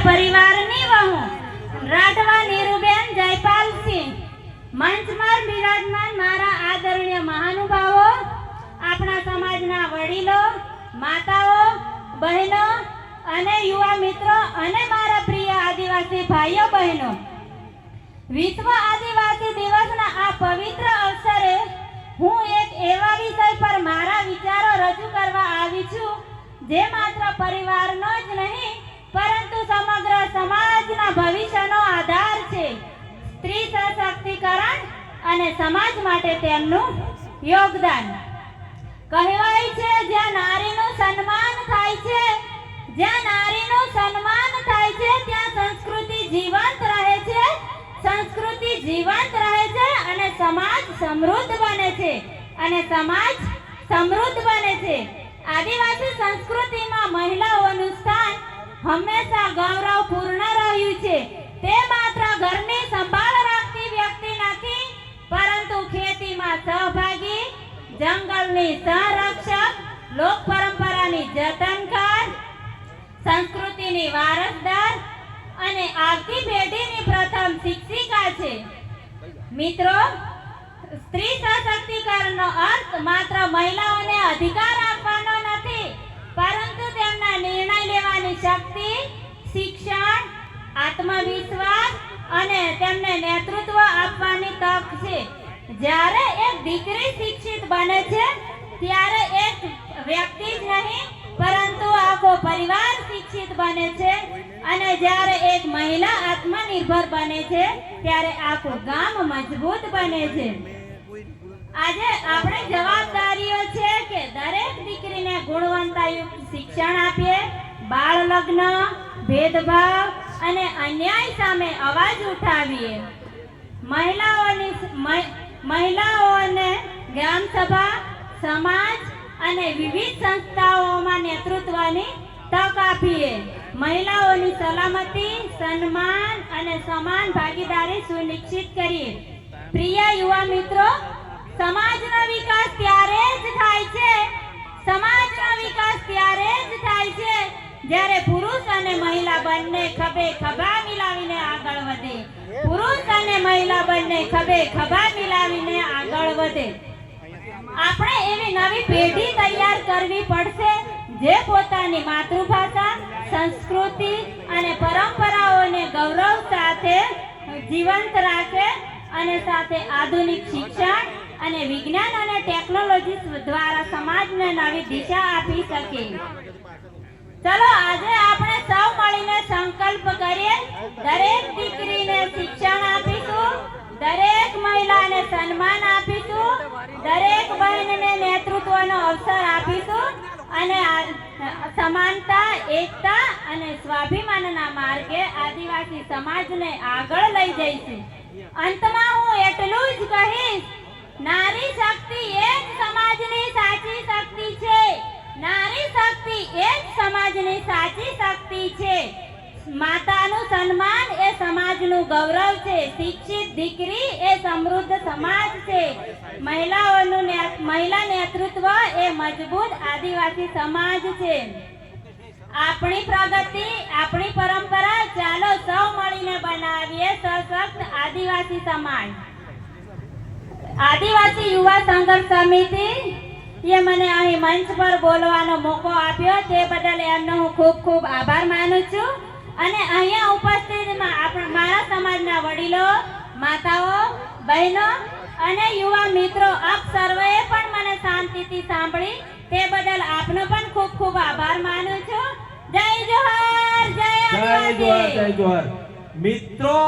પરિવારની વહુ રાઠવા નીરુબેન જયપાલસિંહ, મંચ પર બિરાજમાન મારા આદરણીય મહાનુભાવો, આપણા સમાજના વડીલો, માતાઓ, બહેનો અને યુવા મિત્રો અને મારા પ્રિય આદિવાસી ભાઈઓ બહેનો, વિશ્વ આદિવાસી દિવસના આ પવિત્ર અવસરે હું એક એવા વિષય પર મારા વિચારો રજૂ કરવા આવી છું જે માત્ર પરિવારનો જ નહીં પરંતુ સમગ્ર સમાજના ભવિષ્યનો આધાર છે. સ્ત્રી સશક્તિકરણ અને સમાજ માટે તેમનું યોગદાન. કહેવાય છે જ્યાં નારીનું સન્માન થાય છે, જ્યાં નારીનું સન્માન થાય છે ત્યાં સંસ્કૃતિ જીવંત રહે છે, સંસ્કૃતિ જીવંત રહે છે અને સમાજ સમૃદ્ધ બને છે, અને સમાજ સમૃદ્ધ બને છે. આદિવાસી સંસ્કૃતિમાં મહિલાઓનું સ્થાન હંમેશા ગૌરવપૂર્ણ રહ્યું છે. તે માત્ર ઘરની સંભાળ રાખતી વ્યક્તિ નથી, પરંતુ ખેતીમાં સહભાગી, જંગલની સંરક્ષક, લોક પરંપરાની જતનકાર, સંસ્કૃતિની વારસદાર અને આવતી પેઢીની પ્રથમ શિક્ષિકા છે. મિત્રો, સ્ત્રી સશક્તિકરણનો અર્થ માત્ર મહિલાઓને અધિકાર આપવાનો નથી, પરંતુ તેમના નિર્ણય લેવાની શક્તિ, શિક્ષણ, આત્મવિશ્વાસ અને તેમને નેતૃત્વ આપવાની તક છે. જ્યારે એક દીકરી શિક્ષિત બને છે ત્યારે એક વ્યક્તિ જ નહીં પરંતુ આખો પરિવાર શિક્ષિત બને છે, અને જ્યારે એક મહિલા આત્મનિર્ભર બને છે ત્યારે આખું ગામ મજબૂત બને છે. આજે આપણી જવાબદારીઓ છે કે દરેક દીકરીને ગુણવત્તાયુક્ત શિક્ષણ આપીએ, બાળ લગ્ન, ભેદભાવ અને અન્યાય સામે અવાજ ઉઠાવીએ. મહિલાઓને ગ્રામ સભા, સમાજ અને વિવિધ સંસ્થાઓમાં નેતૃત્વની તક આપીએ. મહિલાઓની સલામતી, સન્માન અને સમાન ભાગીદારી સુનિશ્ચિત કરીએ. પ્રિય યુવા મિત્રો, સમાજનો વિકાસ ત્યારે જ થાય છે, સમાજનો વિકાસ ત્યારે જ થાય છે જ્યારે પુરુષ અને મહિલા બંને ખભે ખભા મિલાવીને આગળ વધે. પુરુષ અને મહિલા બંને ખભે ખભા મિલાવીને આગળ વધે. આપણે એવી નવી પેઢી તૈયાર કરવી પડશે જે પોતાની માતૃભાષા, સંસ્કૃતિ અને પરંપરાઓને ગૌરવ સાથે જીવંત રાખે અને સાથે આધુનિક શિક્ષણ અને વિજ્ઞાન અને ટેકનોલોજી દ્વારા સમાજને નવી દિશા આપી શકે. ચલો આજે આપણે સૌ મળીને સંકલ્પ કરીએ, દરેક દીકરીને શિક્ષણ આપીશું, દરેક મહિલાને સન્માન આપીશું, દરેક બહેનને નેતૃત્વનો અવસર આપીશું અને સમાનતા, એકતા અને સ્વાભિમાનના માર્ગે આદિવાસી સમાજને આગળ લઈ જઈશું. અંતમાં હું એટલું જ કહીશ, નારી શક્તિ એ જ સમાજની સાચી શક્તિ છે. નારી શક્તિ એ જ સમાજની સાચી શક્તિ છે. માતાનું સન્માન એ સમાજનું ગૌરવ છે. શિક્ષિત દીકરી એ સમૃદ્ધ સમાજ છે. મહિલા નેતૃત્વ એ મજબૂત આદિવાસી સમાજ છે. આપણી પ્રગતિ, આપણી પરંપરા, ચાલો સૌ મળીને બનાવીએ સશક્ત આદિવાસી સમાજ. આદિવાસી યુવા સંઘર્ષ સમિતિ એ મને અહીં મંચ પર બોલવાનો મોકો આપ્યો તે બદલ એમનો હું ખૂબ ખૂબ આભાર માનું છું. અને અહીંયા ઉપસ્થિત મારા સમાજના વડીલો, માતાઓ, બહેનો અને યુવા મિત્રો, આપ સર્વેએ પણ મને શાંતિથી સાંભળી તે બદલ આપનો પણ ખૂબ ખૂબ આભાર માનું છું. જય જોહાર, જય આદિવાસી. જય જોહાર. મિત્રો,